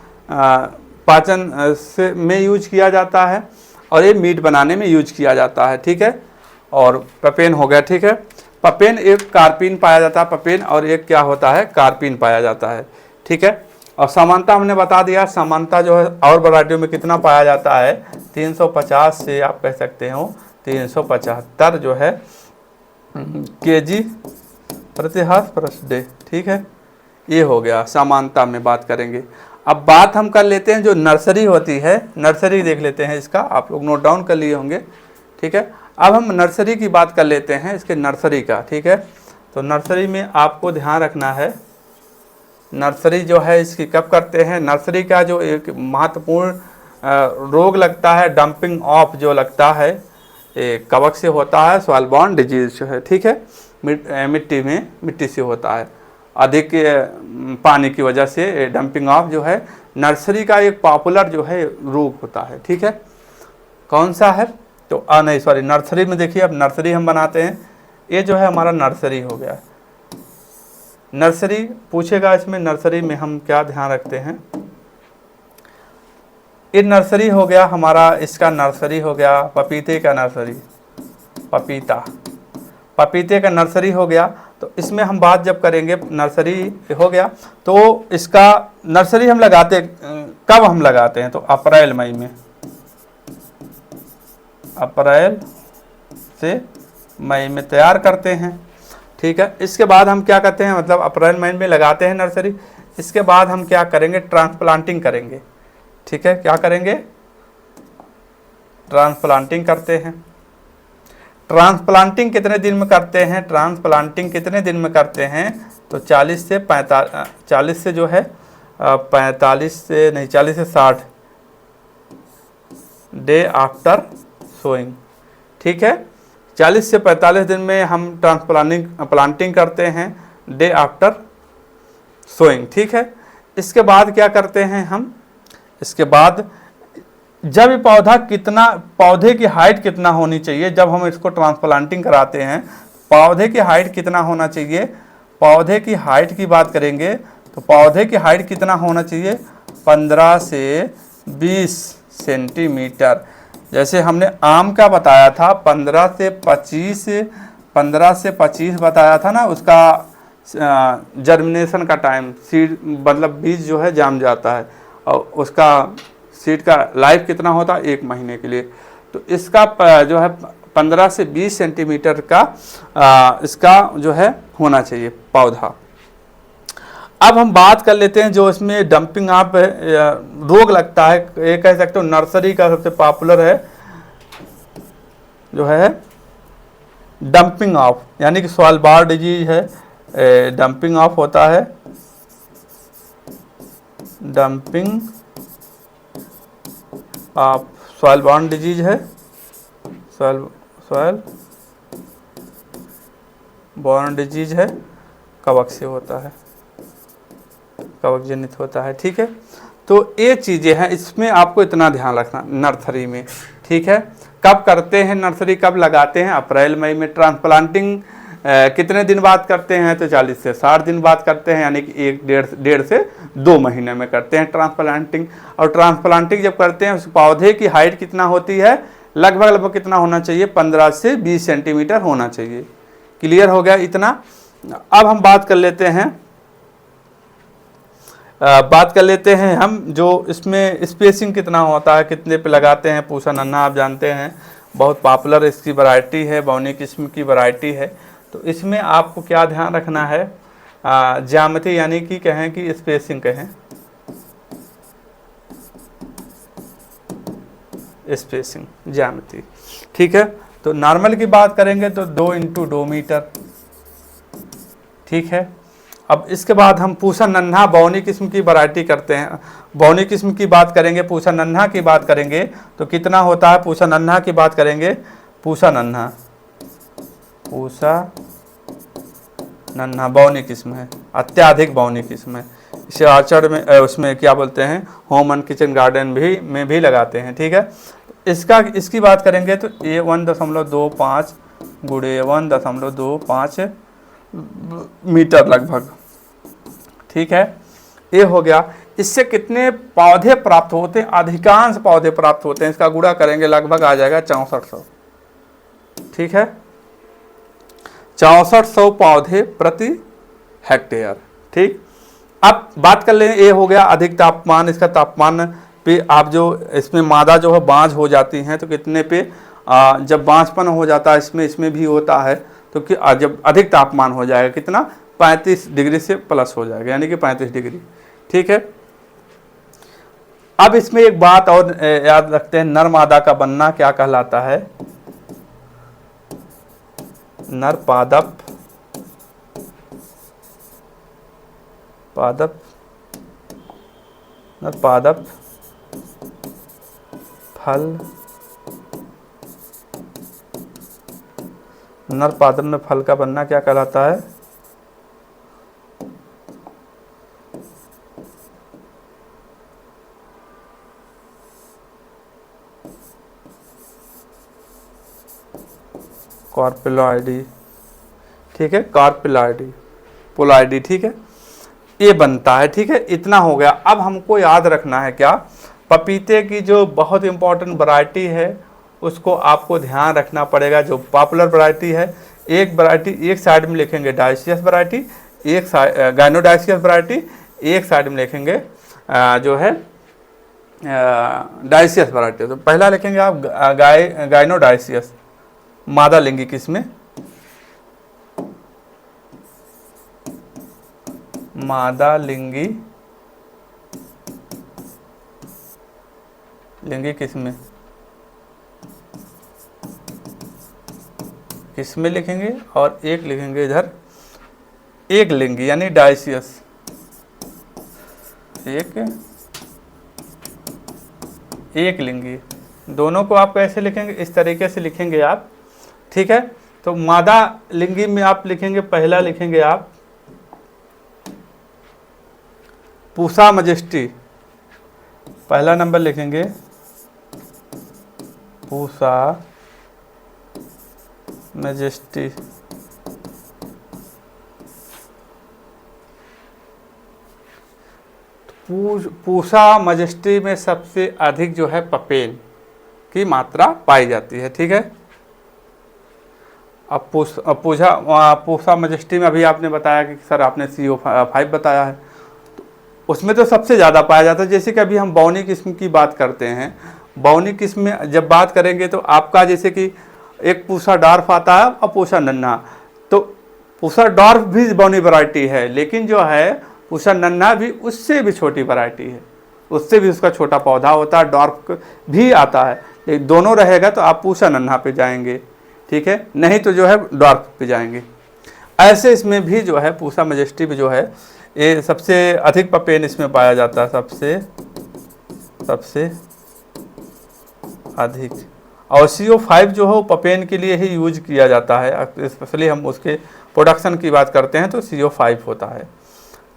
से में यूज किया जाता है, और ये मीट बनाने में यूज किया जाता है। ठीक है, और पेपेन हो गया। ठीक है, पेपेन एक कार्पिन पाया जाता है, पेपेन, और एक क्या होता है, कार्पिन पाया जाता है। ठीक है, और समानता हमने बता दिया, समानता जो है और वैरायटियों में कितना पाया जाता है, 350 से आप कह सकते हो 375 जो है kg प्रति हार्स प्रति डे। ठीक है, ये हो गया, समानता में बात करेंगे। अब बात हम कर लेते हैं जो नर्सरी होती है, नर्सरी देख लेते हैं, इसका आप लोग नोट डाउन कर लिए होंगे। ठीक है, अब हम नर्सरी की बात कर लेते हैं, इसके नर्सरी का। ठीक है, तो नर्सरी में आपको ध्यान रखना है, नर्सरी जो है इसकी कब करते हैं, नर्सरी का जो एक महत्वपूर्ण रोग लगता है, डंपिंग ऑफ जो लगता है, कवक से होता है, सॉइल बॉर्न डिजीज जो है। ठीक है, मिट्टी से होता है, अधिक पानी की वजह से डंपिंग ऑफ जो है नर्सरी का एक पॉपुलर जो है रोग होता है। ठीक है, कौन सा है, तो नहीं सॉरी, नर्सरी में देखिए, अब नर्सरी हम बनाते हैं, ये जो है हमारा नर्सरी हो गया। नर्सरी पूछेगा, इसमें नर्सरी में हम क्या ध्यान रखते हैं, ये नर्सरी हो गया हमारा, इसका नर्सरी हो गया, पपीते का नर्सरी, पपीते का नर्सरी हो गया। तो इसमें हम बात जब करेंगे, नर्सरी हो गया, तो इसका नर्सरी हम लगाते कब हम लगाते हैं, तो अप्रैल मई में, अप्रैल से मई में तैयार करते हैं। ठीक है, इसके बाद हम क्या करते हैं, मतलब अप्रैल मई में लगाते हैं नर्सरी, इसके बाद हम क्या करेंगे, ट्रांसप्लांटिंग करेंगे। ठीक है, क्या करेंगे, ट्रांसप्लांटिंग करते हैं। ट्रांसप्लांटिंग कितने दिन में करते हैं, ट्रांसप्लांटिंग कितने दिन में करते हैं, तो 40 से 60 डे आफ्टर सोइंग। ठीक है, 40 से 45 दिन में हम प्लांटिंग करते हैं, डे आफ्टर सोइंग। ठीक है, इसके बाद क्या करते हैं हम, इसके बाद जब ये पौधे की हाइट कितना होनी चाहिए, जब हम इसको ट्रांसप्लांटिंग कराते हैं, पौधे की हाइट कितना होना चाहिए, पौधे की हाइट की बात करेंगे तो पौधे की हाइट कितना होना चाहिए, 15 से 20 सेंटीमीटर। जैसे हमने आम का बताया था 15 से 25 बताया था ना, उसका जर्मिनेशन का टाइम, सीड मतलब बीज जो है जाम जाता है, और उसका सीड का लाइफ कितना होता है, 1 महीने के लिए। तो इसका जो है 15 से 20 सेंटीमीटर का इसका जो है होना चाहिए पौधा। अब हम बात कर लेते हैं जो इसमें डंपिंग ऑफ रोग लगता है, ये कह सकते हो नर्सरी का सबसे पॉपुलर है जो है डंपिंग ऑफ, यानी कि सॉइल बॉर्न डिजीज है, डंपिंग ऑफ होता है, dumping of soil borne disease है, सॉइल बॉर्न डिजीज है, कवक से होता है, कवक जनित होता है। ठीक है, तो ये चीज़ें हैं, इसमें आपको इतना ध्यान रखना नर्सरी में। ठीक है, कब करते हैं नर्सरी, कब लगाते हैं, अप्रैल मई में। ट्रांसप्लांटिंग कितने दिन बाद करते हैं, तो 40 से 60 दिन बाद करते हैं, यानी कि 1 से 2 महीने में करते हैं ट्रांसप्लांटिंग। और ट्रांसप्लांटिंग जब करते हैं, उस पौधे की हाइट कितना होती है, लगभग कितना होना चाहिए, 15 से 20 सेंटीमीटर होना चाहिए। क्लियर हो गया इतना। अब हम बात कर लेते हैं हम जो इसमें स्पेसिंग कितना होता है, कितने पे लगाते हैं। पूसा नन्हा आप जानते हैं बहुत पॉपुलर इसकी वैरायटी है, बौनी किस्म की वैरायटी है। तो इसमें आपको क्या ध्यान रखना है, ज्यामिति यानी कि कहें कि स्पेसिंग कहें, स्पेसिंग ज्यामिति। ठीक है, तो नॉर्मल की बात करेंगे तो 2 × 2 मीटर। ठीक है, अब इसके बाद हम पूसा नन्हा बौनी किस्म की वैरायटी करते हैं। बौनी किस्म की बात करेंगे, पूसा नन्हा की बात करेंगे तो कितना होता है, पूसा नन्हा की बात करेंगे, पूसा नन्हा बौनी किस्म है, अत्याधिक बौनी किस्म है। इसे ऑर्चर्ड में उसमें क्या बोलते हैं, होम एंड किचन गार्डन में भी लगाते हैं। ठीक है, इसकी बात करेंगे तो ये 1.25 × 1.25 मीटर लगभग। ठीक है, ये हो गया। इससे कितने पौधे प्राप्त होते हैं, अधिकांश पौधे प्राप्त होते हैं, इसका गुणा करेंगे लगभग आ जाएगा 6400। ठीक है, 6400 पौधे प्रति हेक्टेयर। ठीक, अब बात कर लें, ये हो गया अधिक तापमान। इसका तापमान पे आप जो इसमें मादा जो है बाँझ हो जाती हैं, तो कितने पे जब बाँझपन हो जाता है, इसमें भी होता है, तो कि जब अधिक तापमान हो जाएगा कितना, 35 डिग्री से प्लस हो जाएगा, यानी कि 35 डिग्री। ठीक है, अब इसमें एक बात और याद रखते हैं, नर मादा का बनना क्या कहलाता है, नर पादप फल, नर पादप में फल का बनना क्या कहलाता है, कार्पेलॉइडी। ठीक है, पोलॉइडी। ठीक है, ये बनता है। ठीक है, इतना हो गया। अब हमको याद रखना है क्या, पपीते की जो बहुत इंपॉर्टेंट वैरायटी है उसको आपको ध्यान रखना पड़ेगा, जो पॉपुलर वैरायटी है। एक वैरायटी एक साइड में लिखेंगे डायसियस वैरायटी, एक साइड गाइनोडायसियस वैरायटी, एक साइड में लिखेंगे जो है डायसियस वैरायटी। तो पहला लिखेंगे आप गाइनोडायसियस, मादा लिंगी किस्म, मादा लिंगी किस्म लिखेंगे, और एक लिखेंगे इधर एक लिंगी यानी डायसियस, एक लिंगी। दोनों को आप कैसे लिखेंगे, इस तरीके से लिखेंगे आप। ठीक है, तो मादा लिंगी में आप लिखेंगे, पहला लिखेंगे आप पूसा मजेस्टी, पहला नंबर लिखेंगे पूसा मैजेस्टी। पूसा मैजेस्टी में सबसे अधिक जो है पपेन की मात्रा पाई जाती है। ठीक है, अब पूसा मैजेस्टी में अभी आपने बताया कि सर आपने CO5 बताया है, तो उसमें तो सबसे ज़्यादा पाया जाता है। जैसे कि अभी हम बौनी किस्म की बात करते हैं, बौनी किस्म में जब बात करेंगे तो आपका जैसे कि एक पूसा डॉर्फ आता है और पूसा नन्हा, तो पूसा डॉर्फ भी बौनी वैरायटी है, लेकिन जो है पूसा नन्हा भी उससे भी छोटी वैरायटी है, उससे भी उसका छोटा पौधा होता है, डॉर्फ भी आता है। लेकिन दोनों रहेगा तो आप पूसा नन्हा पे जाएंगे, ठीक है, नहीं तो जो है डॉर्फ पे जाएंगे। ऐसे इसमें भी जो है पूसा मैजेस्टी भी जो है ये सबसे अधिक पपेन इसमें पाया जाता है, सबसे अधिक। और CO5 जो है वो पपेन के लिए ही यूज किया जाता है, स्पेशली हम उसके प्रोडक्शन की बात करते हैं तो CO5 होता है।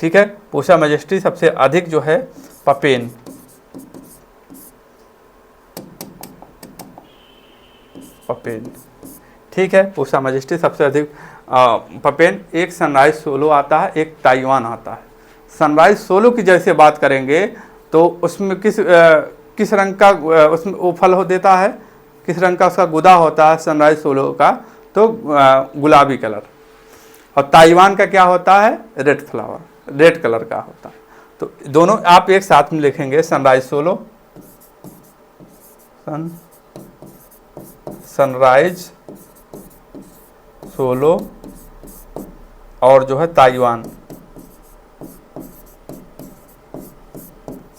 ठीक है, पूसा मैजेस्टी सबसे अधिक जो है पपेन, ठीक है, पूसा मैजेस्टी सबसे अधिक पपेन। एक सनराइज सोलो आता है, एक ताइवान आता है। सनराइज सोलो की जैसे बात करेंगे तो उसमें किस रंग का उसमें वो फल हो देता है, किस रंग का उसका गुदा होता है सनराइज सोलो का, तो गुलाबी कलर। और ताइवान का क्या होता है, रेड फ्लावर, रेड कलर का होता है। तो दोनों आप एक साथ में लिखेंगे, सनराइज सोलो और जो है ताइवान।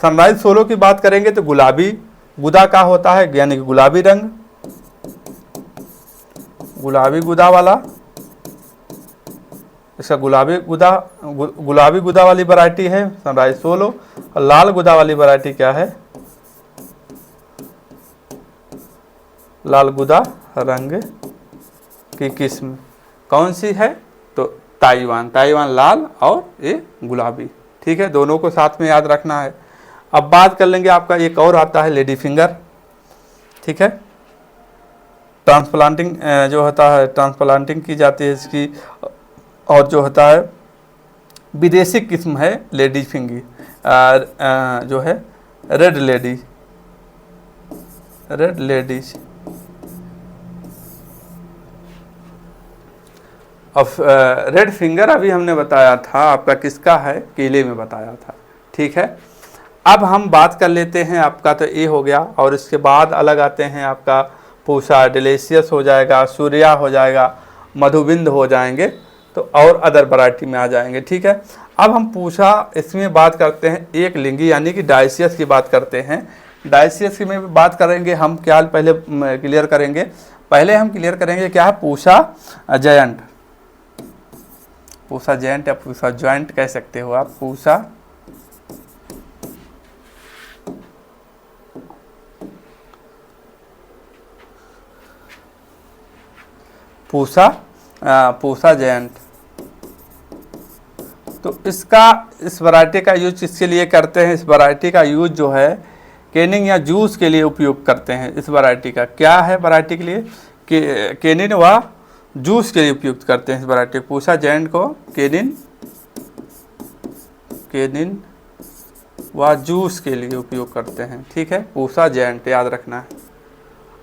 सनराइज सोलो की बात करेंगे तो गुलाबी गुदा का होता है, यानी कि गुलाबी रंग, गुलाबी गुदा वाला, इसका गुलाबी गुदा वाली वैरायटी है सनराइज सोलो। और लाल गुदा वाली वैरायटी क्या है, लाल गुदा रंग की किस्म कौन सी है, तो ताइवान लाल और ये गुलाबी। ठीक है, दोनों को साथ में याद रखना है। अब बात कर लेंगे आपका एक और आता है लेडी फिंगर। ठीक है, ट्रांसप्लांटिंग जो होता है, ट्रांसप्लांटिंग की जाती है इसकी, और जो होता है विदेशी किस्म है लेडी फिंगी, जो है रेड लेडीज। अब रेड फिंगर अभी हमने बताया था आपका किसका है, केले में बताया था। ठीक है, अब हम बात कर लेते हैं आपका, तो ये हो गया, और इसके बाद अलग आते हैं आपका पूसा डिलीशियस हो जाएगा, सूर्या हो जाएगा, मधुबिंद हो जाएंगे, तो और अदर वैरायटी में आ जाएंगे। ठीक है, अब हम पूसा इसमें बात करते हैं एक लिंगी यानी कि डायसियस की बात करते हैं। डायसियस की में बात करेंगे हम, क्या पहले क्लियर करेंगे, क्या है पूसा जयंट, पूसा जयंट या पूसा जॉइंट कह सकते हो आप, पूसा जयंट। तो इस वैरायटी का यूज किसके लिए करते हैं, इस वैरायटी का यूज जो है केनिंग या जूस के लिए उपयोग करते हैं। इस वैरायटी का क्या है, वैरायटी के लिए केनिन व जूस के लिए उपयुक्त करते हैं। इस वैरायटी पूसा जैंट को केनिन व जूस के लिए उपयोग करते हैं। ठीक है, पूसा जैंट याद रखना है।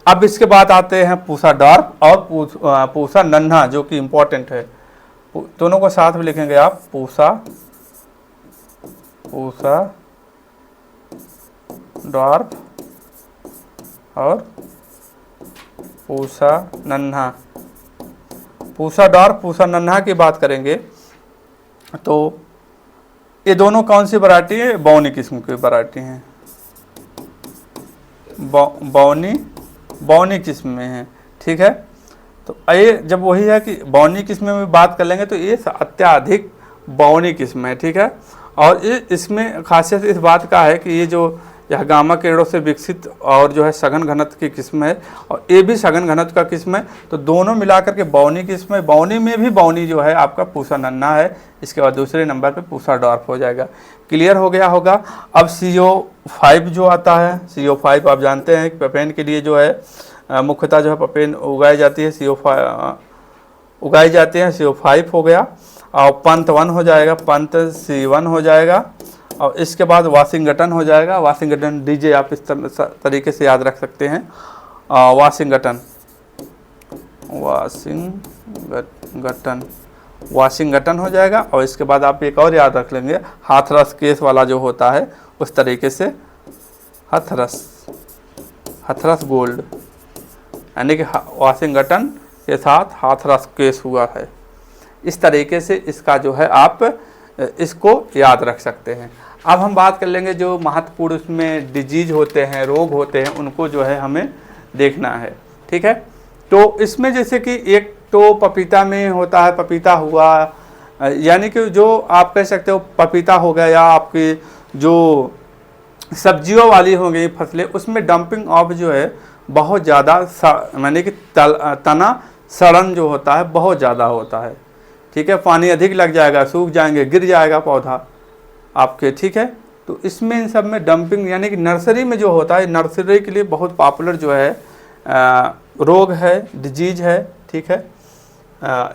अब इसके बाद आते हैं पूसा डॉर्फ और पूसा नन्हा, जो कि इम्पोर्टेंट है। दोनों को साथ में लिखेंगे आप, पूसा डॉर्फ और पूसा नन्हा। पूसा डॉर्फ पूसा नन्हा की बात करेंगे तो ये दोनों कौन सी वैरायटी है, बौनी किस्म की वैरायटी हैं, बौनी किस्म में है। ठीक है, तो ये जब वही है कि बौनी किस्म में बात कर लेंगे तो ये अत्याधिक बौनी किस्म है। ठीक है, और इसमें खासियत इस बात का है कि ये जो यह गामा किरणों से विकसित और जो है सघन घनत्व की किस्म है, और ये भी सघन घनत्व का किस्म है। तो दोनों मिलाकर के बौनी किस्म है। बौनी में भी बौनी जो है आपका पूसा नन्हा है, इसके बाद दूसरे नंबर पे पूसा डॉर्फ हो जाएगा। क्लियर हो गया होगा। अब CO5 जो आता है, CO5 आप जानते हैं कि पपेन के लिए जो है मुख्यतः जो है पपेन उगाई जाती है, CO5 हो गया, और पंत 1 हो जाएगा, पंत C1 हो जाएगा, और इसके बाद वाशिंगटन हो जाएगा। वाशिंगटन डीजे आप इस तरीके से याद रख सकते हैं। वाशिंगटन वाशिंगटन हो जाएगा। और इसके बाद आप एक और याद रख लेंगे, हाथरस केस वाला जो होता है उस तरीके से हाथरस गोल्ड, यानी कि वाशिंगटन के साथ हाथरस केस हुआ है। इस तरीके से इसका जो है आप इसको याद रख सकते हैं। अब हम बात कर लेंगे जो महत्वपूर्ण उसमें डिजीज होते हैं, रोग होते हैं, उनको जो है हमें देखना है। ठीक है, तो इसमें जैसे कि एक तो पपीता में होता है, पपीता हुआ, यानी कि जो आप कह सकते हो पपीता हो गया, या आपकी जो सब्जियों वाली हो गई फसलें, उसमें डंपिंग ऑफ जो है बहुत ज़्यादा, यानी कि तना सड़न जो होता है बहुत ज़्यादा होता है। ठीक है, पानी अधिक लग जाएगा, सूख जाएंगे, गिर जाएगा पौधा आपके। ठीक है, तो इसमें इन सब में डंपिंग, यानी कि नर्सरी में जो होता है, नर्सरी के लिए बहुत पॉपुलर जो है रोग है, डिजीज है। ठीक है,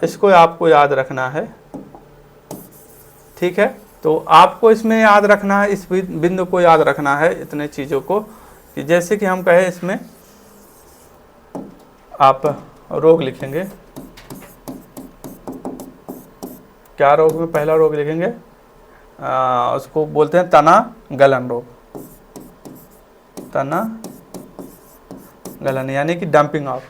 इसको आपको याद रखना है। ठीक है, तो आपको इसमें याद रखना है, इस बिंदु को याद रखना है, इतने चीज़ों को, कि जैसे कि हम कहें इसमें आप रोग लिखेंगे, क्या रोग में पहला रोग लिखेंगे, उसको बोलते हैं तना गलन रोग, तना गलन, यानी कि डंपिंग ऑफ।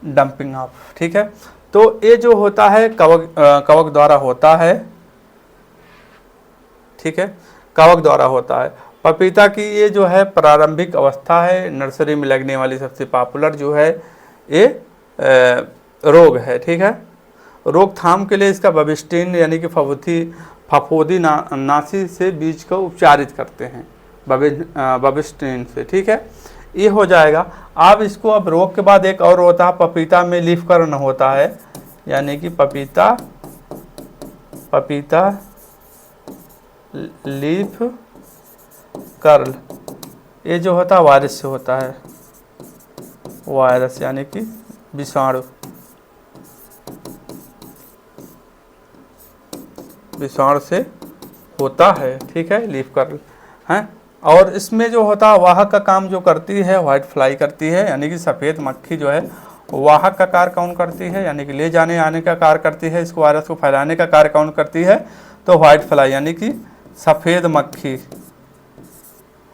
डंपिंग ऑफ, ठीक है, तो ये जो होता है कवक द्वारा होता है। ठीक है, कवक द्वारा होता है। पपीता की ये जो है प्रारंभिक अवस्था है, नर्सरी में लगने वाली सबसे पॉपुलर जो है ये रोग है। ठीक है, रोकथाम के लिए इसका बबिस्टिन यानी कि फफूंदी नासी से बीज को उपचारित करते हैं, बबिस्टिन से। ठीक है, ये हो जाएगा। अब इसको अब रोग के बाद एक और होता है, पपीता में लीफ कर्ल होता है, यानी कि पपीता लीफ कर्ल, ये जो होता है वायरस से होता है, वायरस यानी कि विषाणु से होता है। ठीक है, लीफ कर्ल है। और इसमें जो होता है वाहक का काम जो करती है व्हाइट फ्लाई करती है, यानी कि सफ़ेद मक्खी जो है वाहक का कार्य कौन करती है, यानी कि ले जाने आने का कार्य करती है, इसको वायरस को फैलाने का कार्य कौन करती है, तो व्हाइट फ्लाई यानी कि सफ़ेद मक्खी,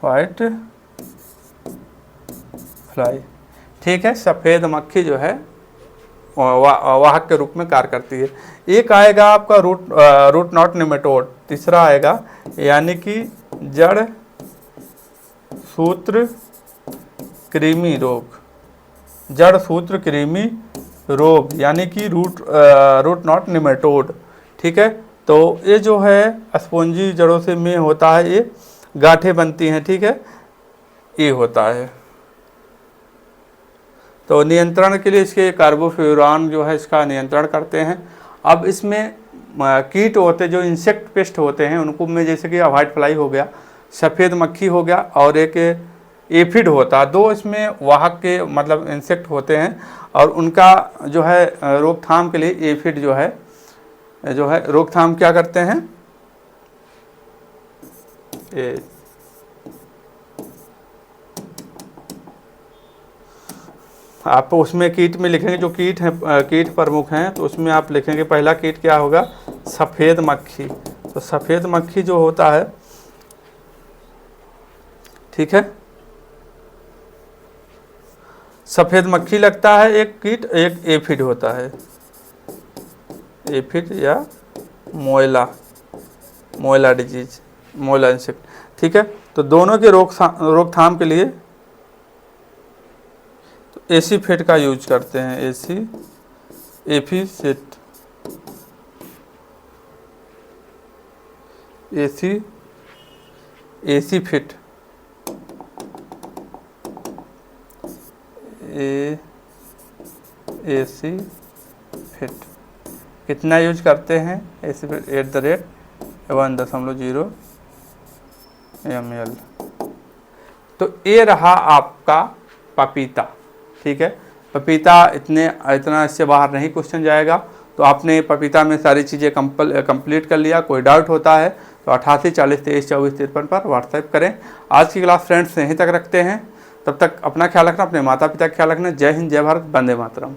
व्हाइट फ्लाई। ठीक है, सफ़ेद मक्खी जो है वाहक के रूप में कार्य करती है। एक आएगा आपका रूट नॉट निमेटोड, तीसरा आएगा यानी कि जड़ सूत्र कृमि रोग, जड़ सूत्र कृमि रोग यानी कि रूट नॉट निमेटोड। ठीक है, तो ये जो है स्पॉन्जी जड़ों से में होता है, ये गांठें बनती हैं। ठीक है, ये होता है। तो नियंत्रण के लिए इसके कार्बोफ्यूरान जो है इसका नियंत्रण करते हैं। अब इसमें कीट होते जो इंसेक्ट पेस्ट होते हैं उनको में, जैसे कि व्हाइट फ्लाई हो गया, सफ़ेद मक्खी हो गया, और एक एफिड होता है, दो इसमें वाहक के मतलब इंसेक्ट होते हैं, और उनका जो है रोकथाम के लिए एफिड जो है रोकथाम क्या करते हैं, आप उसमें कीट में लिखेंगे जो कीट हैं, कीट प्रमुख हैं, तो उसमें आप लिखेंगे पहला कीट क्या होगा, सफ़ेद मक्खी। तो सफ़ेद मक्खी जो होता है, ठीक है, सफ़ेद मक्खी लगता है एक कीट, एक एफिड होता है, एफिड या मोयला डिजीज, मोयला इंसेक्ट। ठीक है, तो दोनों के रोकथाम के लिए एसीफेट का यूज करते हैं, एसीफेट कितना यूज करते हैं, एसीफेट 1.0 ml। तो ये रहा आपका पपीता। ठीक है, पपीता इतना इससे बाहर नहीं क्वेश्चन जाएगा। तो आपने पपीता में सारी चीज़ें कंप्लीट कर लिया। कोई डाउट होता है तो 88 40 23 24 53 पर व्हाट्सएप करें। आज की क्लास फ्रेंड्स यहीं तक रखते हैं। तब तक अपना ख्याल रखना, अपने माता पिता का ख्याल रखना। जय हिंद, जय भारत, वंदे मातरम।